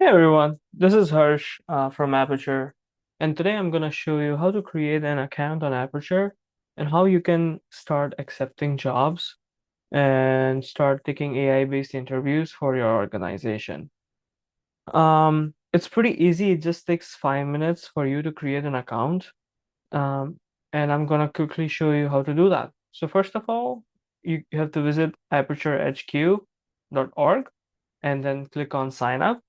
Hey everyone, this is Harsh from Aperture, and today I'm going to show you how to create an account on Aperture and how you can start accepting jobs and start taking AI-based interviews for your organization. It's pretty easy. It just takes 5 minutes for you to create an account, um, and I'm going to quickly show you how to do that. So first of all, you have to visit aperturehq.org and then click on sign up.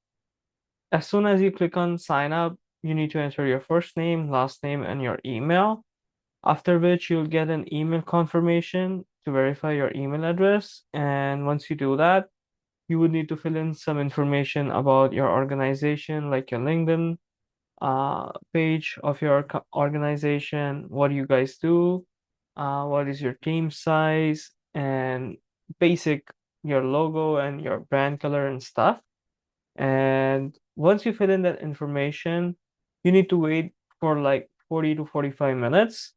As soon as you click on sign up, you need to enter your first name, last name, and your email. After which you'll get an email confirmation to verify your email address. And once you do that, you would need to fill in some information about your organization, like your LinkedIn page of your organization, what you guys do, what is your team size, and basic your logo and your brand color and stuff. And once you fill in that information, you need to wait for like 40 to 45 minutes.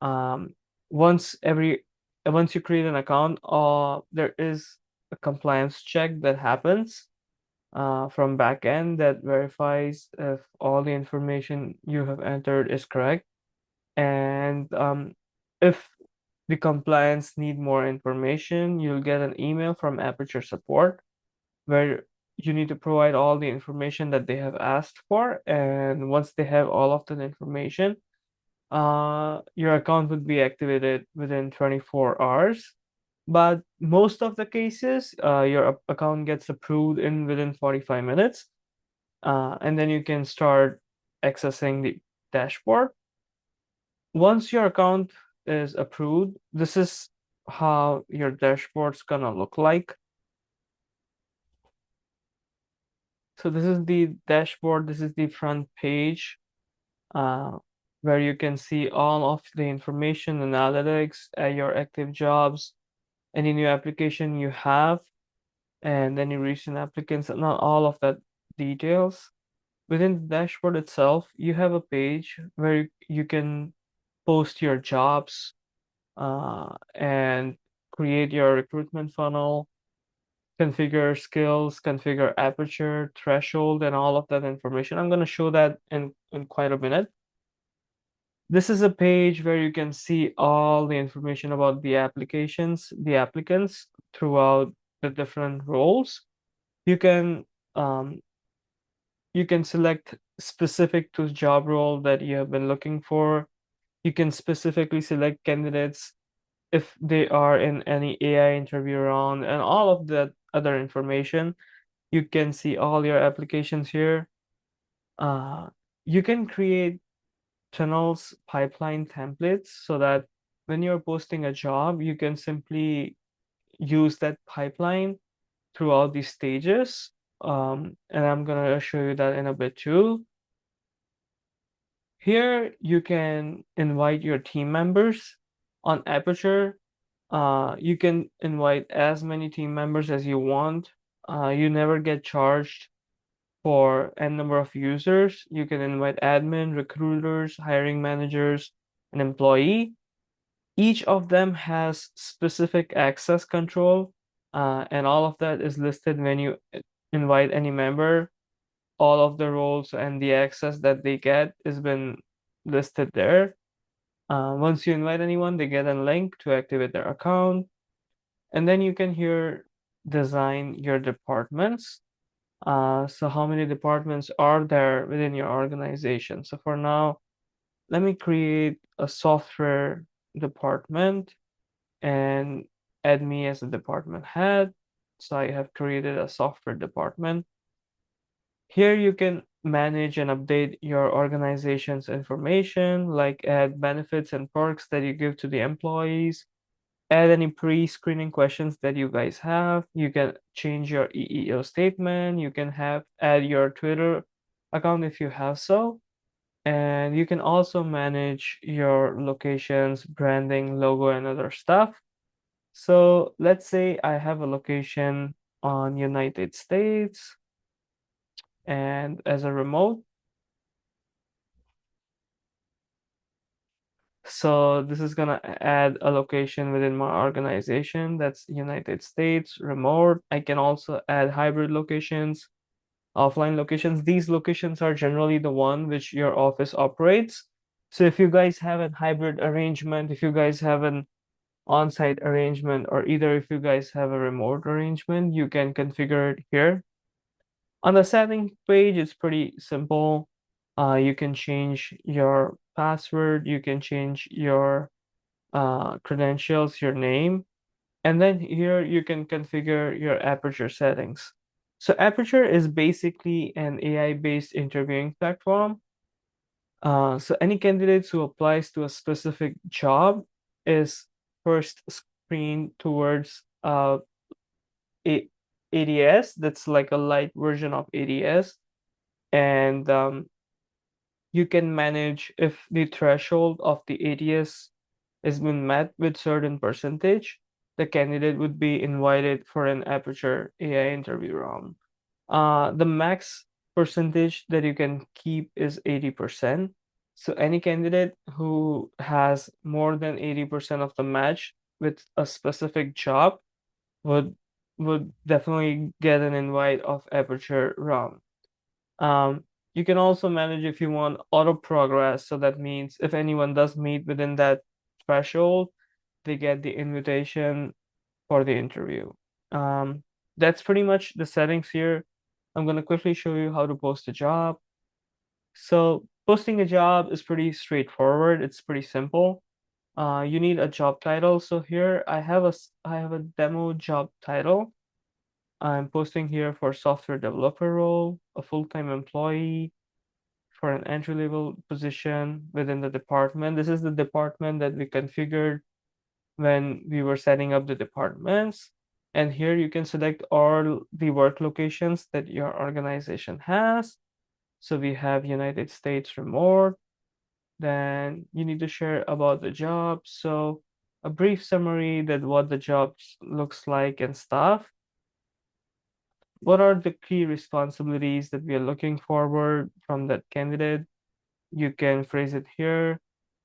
Um, once every once you create an account, there is a compliance check that happens from backend that verifies if all the information you have entered is correct. And if the compliance need more information, you'll get an email from Aperture Support where you need to provide all the information that they have asked for. And once they have all of that information, your account would be activated within 24 hours. But most of the cases, your account gets approved in within 45 minutes. And then you can start accessing the dashboard. Once your account is approved, this is how your dashboard's gonna look like. So this is the dashboard. This is the front page uh, where you can see all of the information, analytics, your active jobs, any new application you have, and any recent applicants, and not all of that details. Within the dashboard itself, you have a page where you can post your jobs and create your recruitment funnel, configure skills, configure aperture, threshold, and all of that information. I'm going to show that in quite a minute. This is a page where you can see all the information about the applications, the applicants throughout the different roles. You can um, you can select specific to job role that you have been looking for. You can specifically select candidates if they are in any AI interview round and all of that other information. You can see all your applications here. Uh, you can create tunnels pipeline templates so that when you're posting a job, you can simply use that pipeline throughout these stages. And I'm gonna show you that in a bit too. Here you can invite your team members on Aperture. You can invite as many team members as you want. You never get charged for n number of users. You can invite admin, recruiters, hiring managers, an employee. Each of them has specific access control, and all of that is listed when you invite any member. All of the roles and the access that they get has been listed there. Once you invite anyone, they get a link to activate their account, and then you can here design your departments. So how many departments are there within your organization? So for now, let me create a software department and add me as a department head. So I have created a software department. Here you can manage and update your organization's information, like add benefits and perks that you give to the employees, add any pre-screening questions that you guys have. You can change your EEO statement. You can have add your Twitter account if you have so. And you can also manage your locations, branding, logo, and other stuff. So let's say I have a location on United States and as a remote. So this is gonna add a location within my organization that's United States, remote. I can also add hybrid locations, offline locations. These locations are generally the one which your office operates. So if you guys have a hybrid arrangement, if you guys have an on-site arrangement, or either if you guys have a remote arrangement, you can configure it here. On the settings page, it's pretty simple. You can change your password, you can change your credentials, your name, and then here you can configure your Aperture settings. So Aperture is basically an AI-based interviewing platform. So any candidates who applies to a specific job is first screened towards a ADS. That's like a light version of ADS, and you can manage if the threshold of the ADS has been met with certain percentage, the candidate would be invited for an Aperture AI interview round. The max percentage that you can keep is 80%. So any candidate who has more than 80% of the match with a specific job would would definitely get an invite of Aperture round. Um, you can also manage if you want auto progress. So that means if anyone does meet within that threshold, they get the invitation for the interview. Um, that's pretty much the settings here. I'm going to quickly show you how to post a job. So posting a job is pretty straightforward. It's pretty simple. You need a job title. So here I have a demo job title. I'm posting here for software developer role, a full-time employee, for an entry-level position within the department. This is the department that we configured when we were setting up the departments. And here you can select all the work locations that your organization has. So we have United States remote. Then you need to share about the job. So a brief summary that what the job looks like and stuff. What are the key responsibilities that we are looking forward from that candidate? You can phrase it here.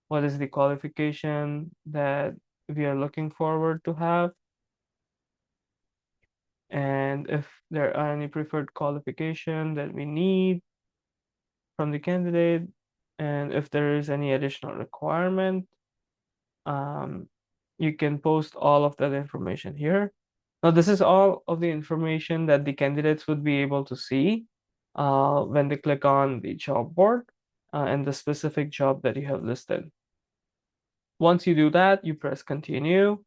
What is the qualification that we are looking forward to have? And if there are any preferred qualification that we need from the candidate, and if there is any additional requirement, um, you can post all of that information here. Now, this is all of the information that the candidates would be able to see when they click on the job board and the specific job that you have listed. Once you do that, you press continue.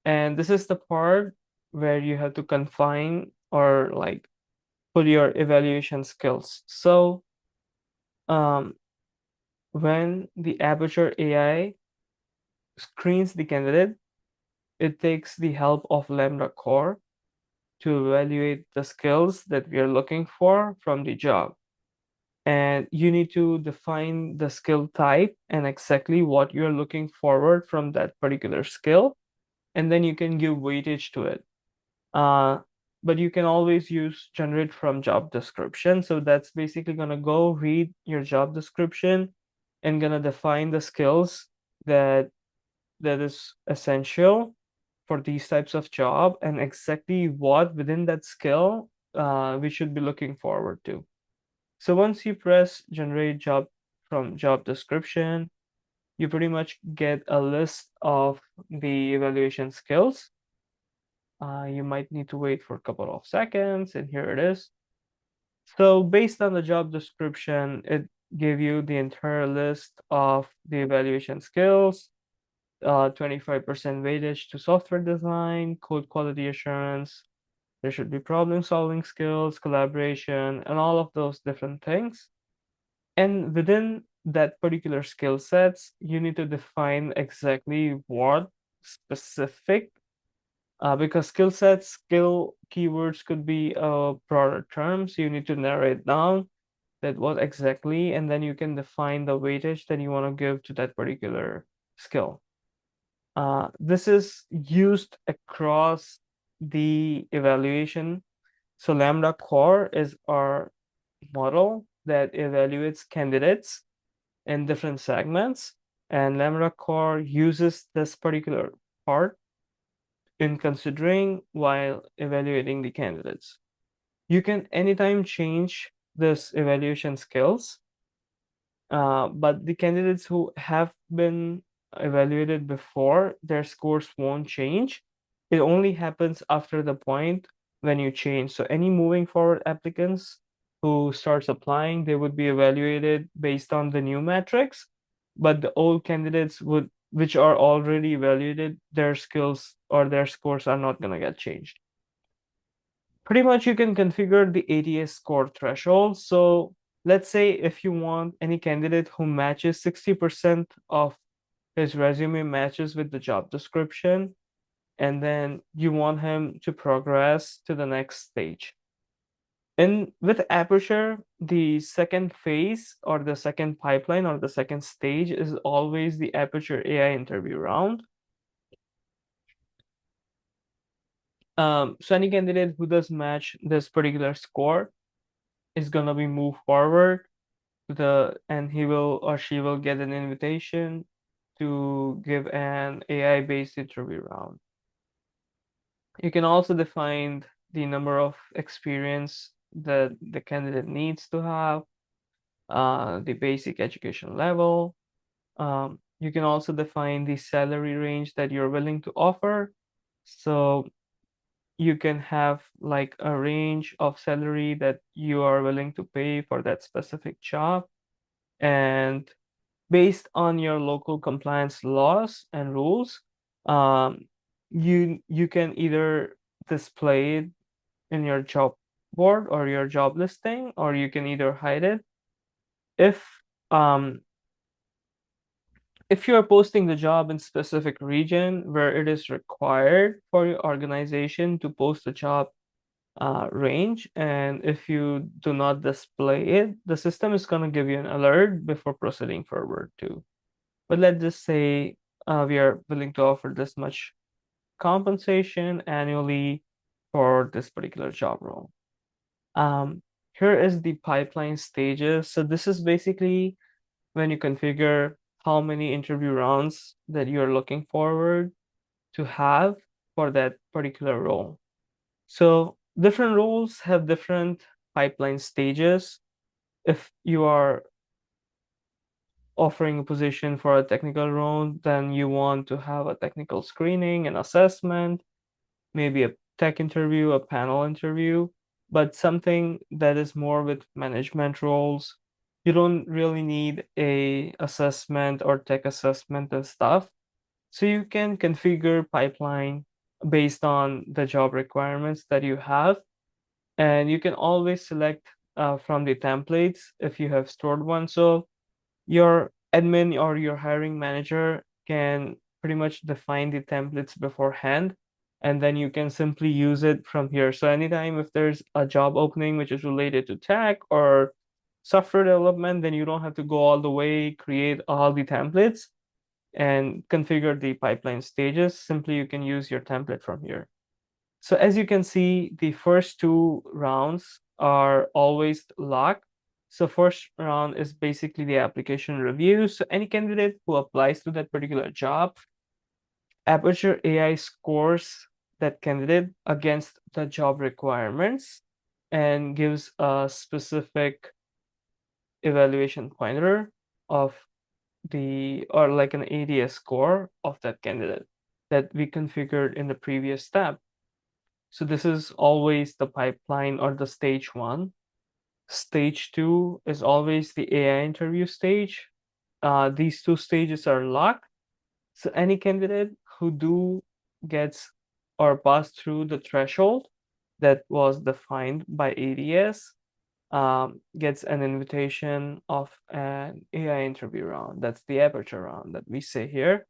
And this is the part where you have to confine or like put your evaluation skills. So um, when the Aperture AI screens the candidate, it takes the help of Lambda Core to evaluate the skills that we are looking for from the job. And you need to define the skill type and exactly what you're looking forward from that particular skill. And then you can give weightage to it. Uh, but you can always use generate from job description. So that's basically gonna go read your job description and gonna define the skills that is essential for these types of job and exactly what within that skill we should be looking forward to. So once you press generate job from job description, you pretty much get a list of the evaluation skills. You might need to wait for a couple of seconds, and here it is. So based on the job description, it gave you the entire list of the evaluation skills, 25% weightage to software design, code quality assurance. There should be problem solving skills, collaboration, and all of those different things. And within that particular skill sets, you need to define exactly what specific because skill sets, skill keywords could be a broader term, so you need to narrow it down that what exactly, and then you can define the weightage that you want to give to that particular skill. This is used across the evaluation. So Lambda Core is our model that evaluates candidates in different segments, and Lambda Core uses this particular part in considering while evaluating the candidates. You can anytime change this evaluation skills, but the candidates who have been evaluated before, their scores won't change. It only happens after the point when you change. So any moving forward applicants who starts applying, they would be evaluated based on the new metrics, but the old candidates would, which are already evaluated, their skills or their scores are not going to get changed. Pretty much you can configure the ATS score threshold. So let's say if you want any candidate who matches 60% of his resume matches with the job description, and then you want him to progress to the next stage. And with Aperture, the second phase or the second pipeline or the second stage is always the Aperture AI interview round. So any candidate who does match this particular score is gonna be moved forward to and he will or she will get an invitation to give an AI-based interview round. You can also define the number of experience that the candidate needs to have, the basic education level. You can also define the salary range that you're willing to offer. So you can have like a range of salary that you are willing to pay for that specific job. And based on your local compliance laws and rules, um, you can either display it in your job board or your job listing, or you can either hide it. If um, if you are posting the job in specific region where it is required for your organization to post the job range, and if you do not display it, the system is going to give you an alert before proceeding forward too. But let's just say we are willing to offer this much compensation annually for this particular job role. Here is the pipeline stages. So this is basically when you configure how many interview rounds that you're looking forward to have for that particular role. So different roles have different pipeline stages. If you are offering a position for a technical role, then you want to have a technical screening and assessment, maybe a tech interview, a panel interview, but something that is more with management roles. You don't really need a assessment or tech assessment and stuff. So you can configure pipeline based on the job requirements that you have. And you can always select from the templates if you have stored one. So your admin or your hiring manager can pretty much define the templates beforehand, and then you can simply use it from here. So anytime if there's a job opening which is related to tech or software development, then you don't have to go all the way, create all the templates and configure the pipeline stages. Simply you can use your template from here. So as you can see, the first two rounds are always locked. So first round is basically the application review. So any candidate who applies to that particular job, Aperture AI scores that candidate against the job requirements and gives a specific evaluation pointer of the, or like an ADS score of that candidate that we configured in the previous step. So this is always the pipeline or the stage one. Stage two is always the AI interview stage. These two stages are locked. So any candidate who gets or pass through the threshold that was defined by ADS gets an invitation of an AI interview round. That's the aperture round that we say here.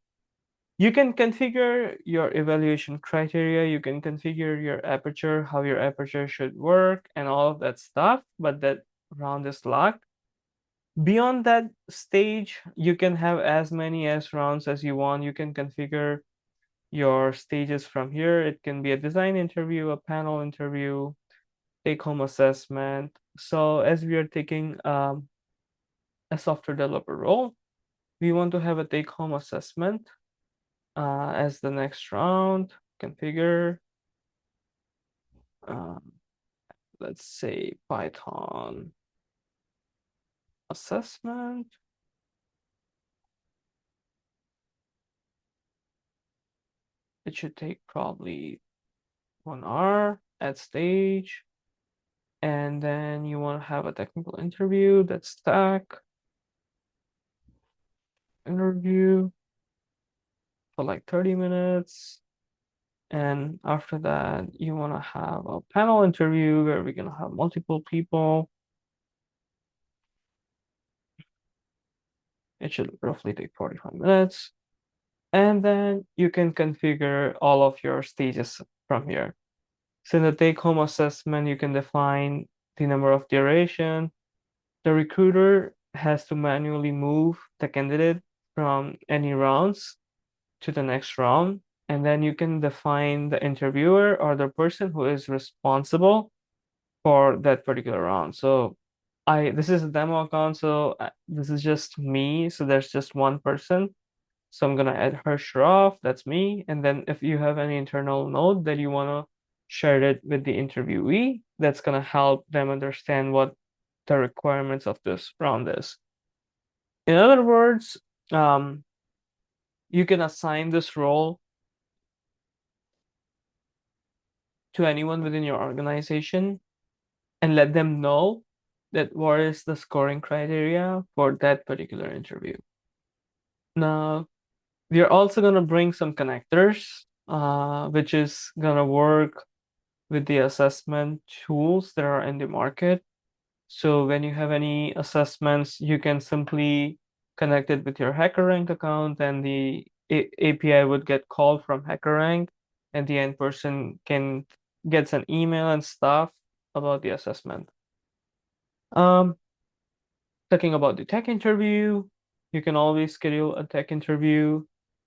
You can configure your evaluation criteria, you can configure your aperture, how your aperture should work, and all of that stuff, but that round is locked. Beyond that stage, you can have as many as rounds as you want. You can configure your stages from here. It can be a design interview, a panel interview, take-home assessment. So as we are taking a software developer role, we want to have a take-home assessment as the next round. Configure. Um, let's say Python assessment. It should take probably 1 hour at stage. And then you want to have a technical interview. That's tech interview for like 30 minutes. And after that, you want to have a panel interview where we're going to have multiple people. It should roughly take 45 minutes. And then you can configure all of your stages from here. So in the take-home assessment, you can define the number of duration. The recruiter has to manually move the candidate from any rounds to the next round. And then you can define the interviewer or the person who is responsible for that particular round. So this is a demo account, so this is just me. So there's just one person. So I'm gonna add her Shroff, that's me. And then if you have any internal note that you wanna share it with the interviewee, that's gonna help them understand what the requirements of this round is. In other words, you can assign this role to anyone within your organization and let them know that what is the scoring criteria for that particular interview. Now, we are also going to bring some connectors, which is going to work with the assessment tools that are in the market. So when you have any assessments, you can simply connect it with your HackerRank account, and the API would get called from HackerRank, and the end person can gets an email and stuff about the assessment. Talking about the tech interview, you can always schedule a tech interview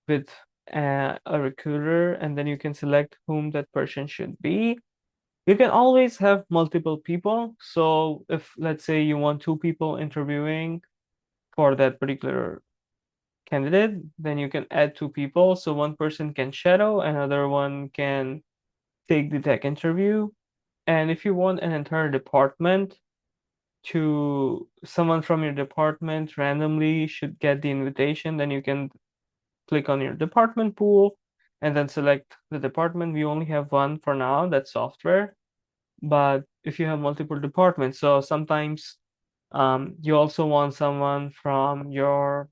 with a recruiter, and then you can select whom that person should be. You can always have multiple people. So if, let's say, you want 2 people interviewing for that particular candidate, then you can add 2 people. So one person can shadow, another one can take the tech interview. And if you want an entire department to someone from your department randomly should get the invitation, then you can click on your department pool and then select the department. We only have one for now, that's software. But if you have multiple departments, so sometimes you also want someone from your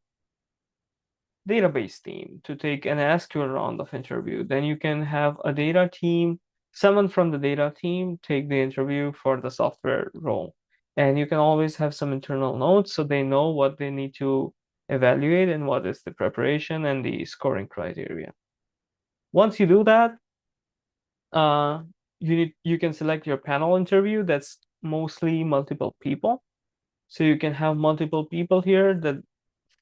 database team to take an SQL round of interview, then you can have a data team, someone from the data team take the interview for the software role. And you can always have some internal notes so they know what they need to evaluate and what is the preparation and the scoring criteria. Once you do that, uh, you can select your panel interview that's mostly multiple people. So you can have multiple people here, that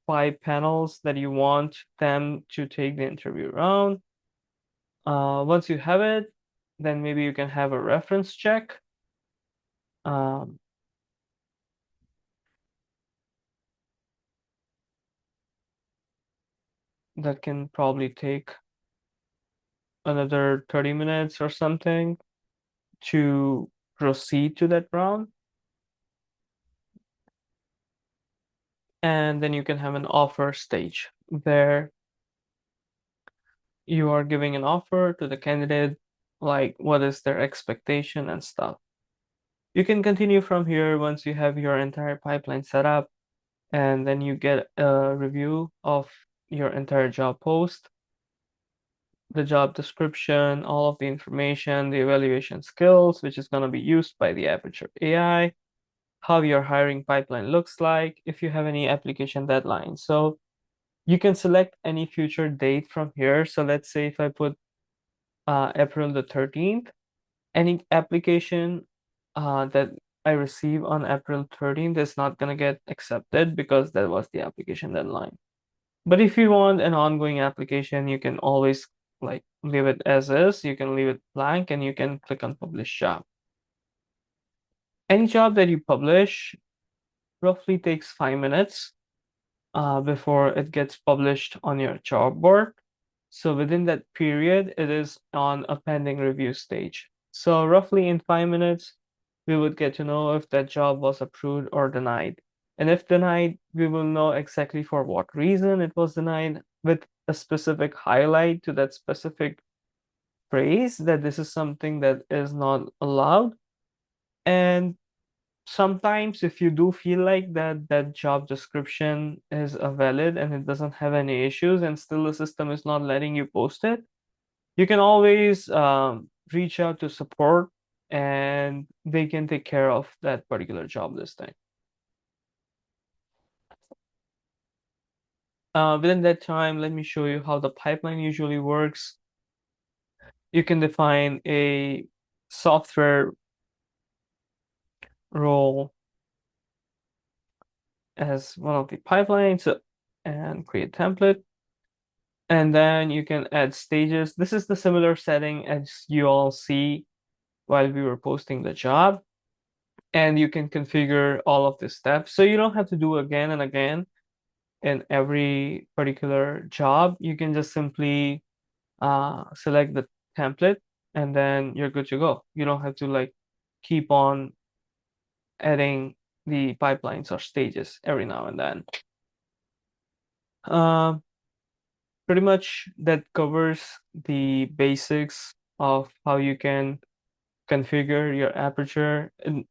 5 panels that you want them to take the interview round. Once you have it, then maybe you can have a reference check. Um, that can probably take another 30 minutes or something to proceed to that round. And then you can have an offer stage where you are giving an offer to the candidate, like what is their expectation and stuff. You can continue from here once you have your entire pipeline set up, and then you get a review of your entire job post, the job description, all of the information, the evaluation skills, which is going to be used by the Aperture AI, how your hiring pipeline looks like, if you have any application deadlines. So you can select any future date from here. So let's say if I put April the 13th, any application that I receive on April 13th is not going to get accepted because that was the application deadline. But if you want an ongoing application, you can always like leave it as is. You can leave it blank and you can click on publish job. Any job that you publish roughly takes 5 minutes before it gets published on your job board. So within that period, it is on a pending review stage. So roughly in 5 minutes, we would get to know if that job was approved or denied. And if denied, we will know exactly for what reason it was denied with a specific highlight to that specific phrase that this is something that is not allowed. And sometimes if you do feel like that job description is a valid and it doesn't have any issues and still the system is not letting you post it, you can always reach out to support and they can take care of that particular job listing. Within that time, let me show you how the pipeline usually works. You can define a software role as one of the pipelines and create template. And then you can add stages. This is the similar setting as you all see while we were posting the job. And you can configure all of the steps. So you don't have to do again and again in every particular job. You can just simply select the template and then you're good to go. You don't have to like keep on adding the pipelines or stages every now and then. Um, Pretty much that covers the basics of how you can configure your aperture. It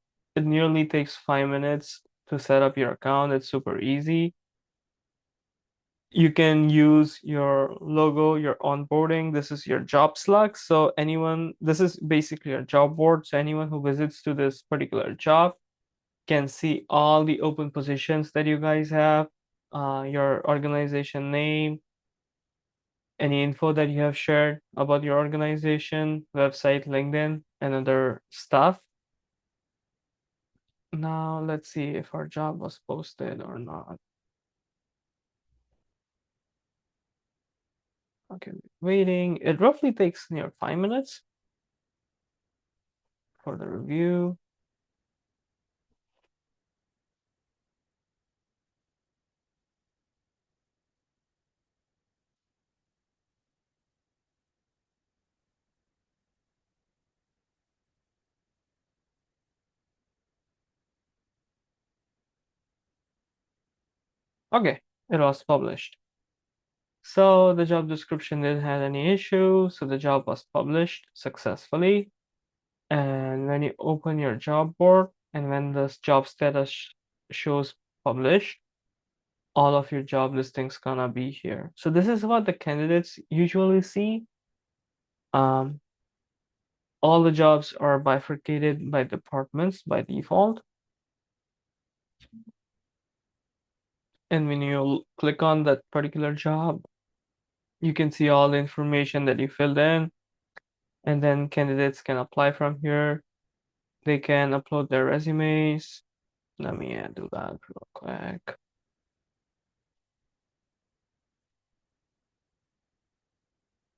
nearly takes 5 minutes to set up your account. It's super easy. You can use your logo, your onboarding. This is your job slug. So anyone, this is basically a job board. So anyone who visits to this particular job can see all the open positions that you guys have, your organization name, any info that you have shared about your organization, website, LinkedIn, and other stuff. Now let's see if our job was posted or not. Okay, waiting. It roughly takes near 5 minutes for the review. Okay, it was published. So the job description didn't have any issue, so the job was published successfully. And when you open your job board and when the job status shows published, all of your job listings gonna be here. So this is what the candidates usually see. Um, all the jobs are bifurcated by departments by default. And when you click on that particular job, you can see all the information that you filled in, and then candidates can apply from here. They can upload their resumes. Let me do that real quick.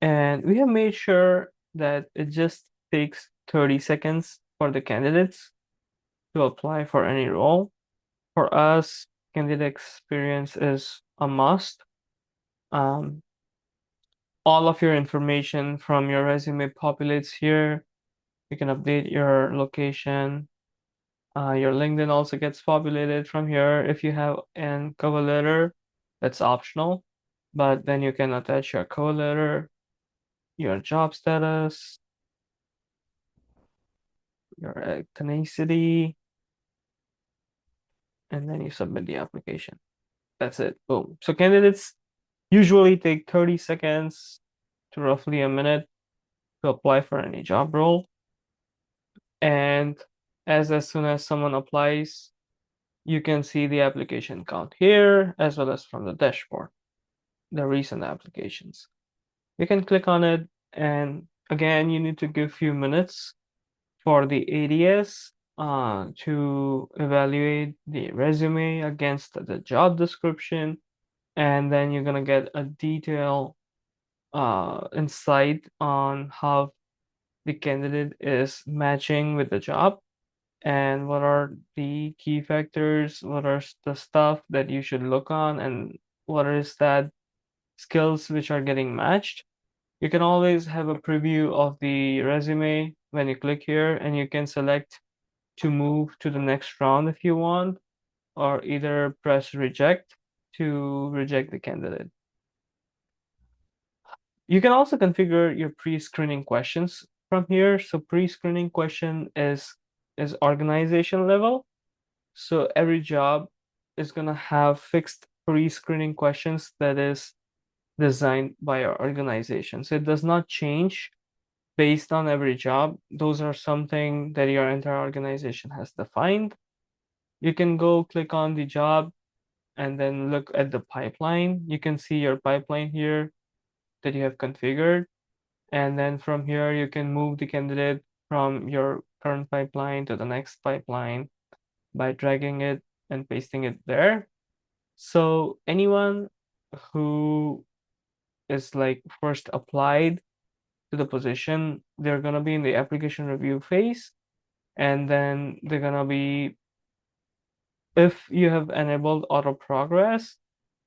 And we have made sure that it just takes 30 seconds for the candidates to apply for any role. For us, candidate experience is a must. Um, all of your information from your resume populates here. You can update your location. Your LinkedIn also gets populated from here. If you have a cover letter, that's optional, but then you can attach your cover letter, your job status, your ethnicity, and then you submit the application. That's it. Boom. So candidates usually take 30 seconds to roughly a minute to apply for any job role. And as soon as someone applies, you can see the application count here as well as from the dashboard, the recent applications. You can click on it, and again, you need to give few minutes for the ADS to evaluate the resume against the job description, and then you're gonna get a detailed insight on how the candidate is matching with the job and what are the key factors, what are the stuff that you should look on, and what is that skills which are getting matched. You can always have a preview of the resume when you click here, and you can select to move to the next round if you want, or either press reject to reject the candidate. You can also configure your pre-screening questions from here. So pre-screening question is organization level. So every job is gonna have fixed pre-screening questions that is designed by our organization. So it does not change based on every job. Those are something that your entire organization has defined. You can go click on the job and then look at the pipeline. You can see your pipeline here that you have configured. And then from here, you can move the candidate from your current pipeline to the next pipeline by dragging it and pasting it there. So anyone who is like first applied to the position, they're gonna be in the application review phase, and then they're gonna be, if you have enabled auto progress,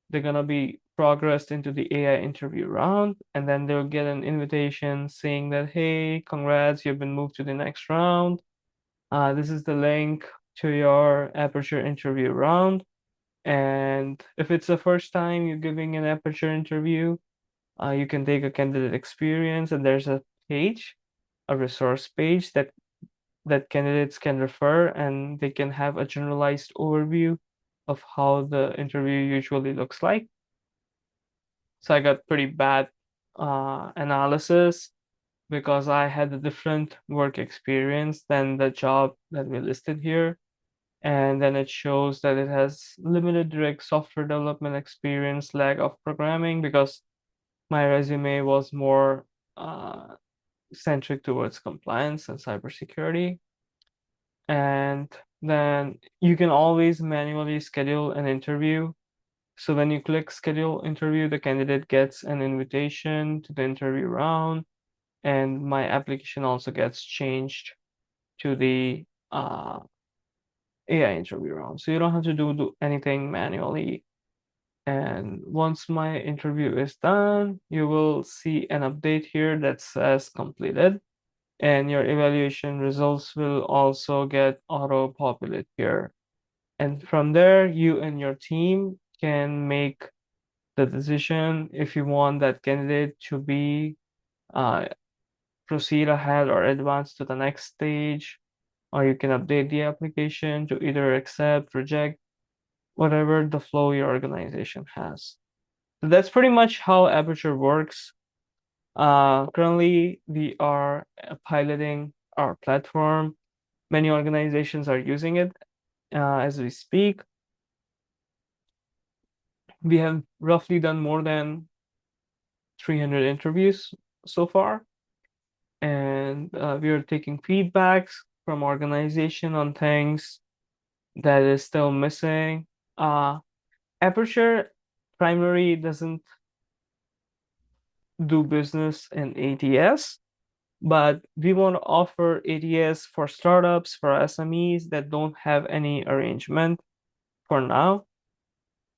they're gonna be progressed into the AI interview round, and then they'll get an invitation saying that, hey, congrats, you've been moved to the next round. This is the link to your aperture interview round. And if it's the first time you're giving an aperture interview, you can take a candidate experience, and there's a page, a resource page that candidates can refer, and they can have a generalized overview of how the interview usually looks like. So I got pretty bad analysis because I had a different work experience than the job that we listed here. And then it shows that it has limited direct software development experience, lack of programming, because my resume was more centric towards compliance and cybersecurity. And then you can always manually schedule an interview. So when you click schedule interview, the candidate gets an invitation to the interview round, and my application also gets changed to the AI interview round. So you don't have to do anything manually. And once my interview is done, you will see an update here that says completed. And your evaluation results will also get auto-populated here. And from there, you and your team can make the decision if you want that candidate to be uh, proceed ahead or advance to the next stage, or you can update the application to either accept, reject, whatever the flow your organization has. So that's pretty much how Aperture works. Currently, we are piloting our platform. Many organizations are using it as we speak. We have roughly done more than 300 interviews so far, and we are taking feedbacks from organization on things that is still missing. Aperture primary doesn't do business in ATS, but we want to offer ATS for startups, for SMEs that don't have any arrangement for now,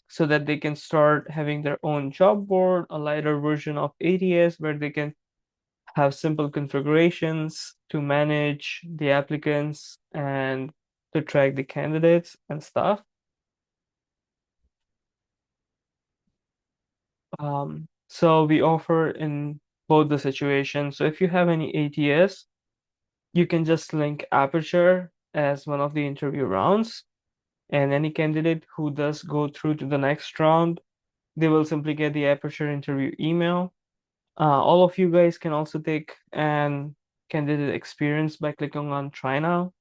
so that they can start having their own job board, a lighter version of ATS where they can have simple configurations to manage the applicants and to track the candidates and stuff. So we offer in both the situations. So if you have any ATS, you can just link Aperture as one of the interview rounds, and any candidate who does go through to the next round, they will simply get the Aperture interview email. All of you guys can also take an candidate experience by clicking on Try Now,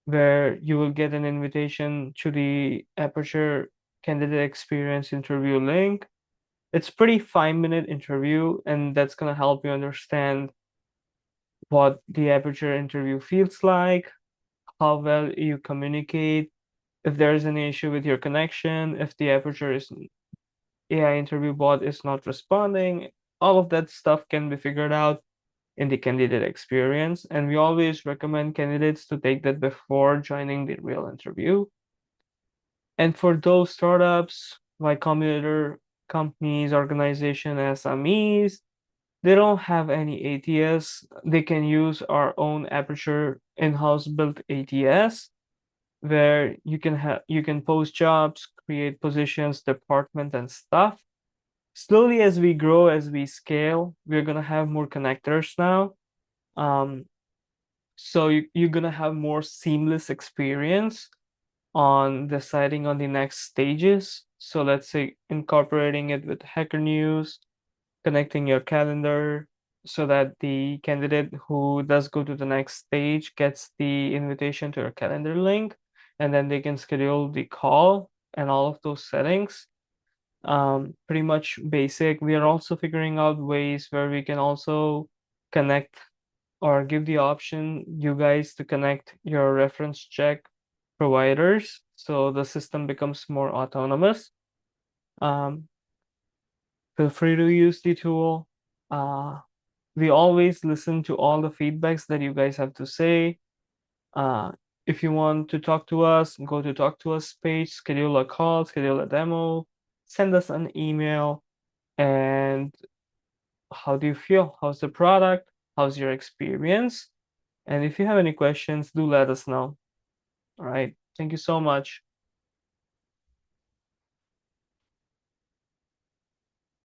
where you will get an invitation to the Aperture candidate experience interview link. It's pretty 5-minute interview, and that's gonna help you understand what the Aperture interview feels like, how well you communicate, if there's any issue with your connection, if the Aperture is AI interview bot is not responding. All of that stuff can be figured out in the candidate experience, and we always recommend candidates to take that before joining the real interview. And for those startups, Y Combinator companies, organization, SMEs, They don't have any ATS. They can use our own Aperture in-house built ATS, where you can post jobs, create positions, department, and stuff. Slowly, as we grow, as we scale, we're gonna have more connectors now. Um, so you're gonna have more seamless experience on deciding on the next stages. So let's say incorporating it with Hacker News, connecting your calendar so that the candidate who does go to the next stage gets the invitation to your calendar link, and then they can schedule the call and all of those settings. Pretty much basic. We are also figuring out ways where we can also connect or give the option you guys to connect your reference check providers so the system becomes more autonomous. Um, Feel free to use the tool. Uh, we always listen to all the feedbacks that you guys have to say. Uh, if you want to talk to us, go to talk to us page, schedule a call, schedule a demo, send us an email. And how do you feel? How's the product? How's your experience? And if you have any questions, do let us know. All right. Thank you so much.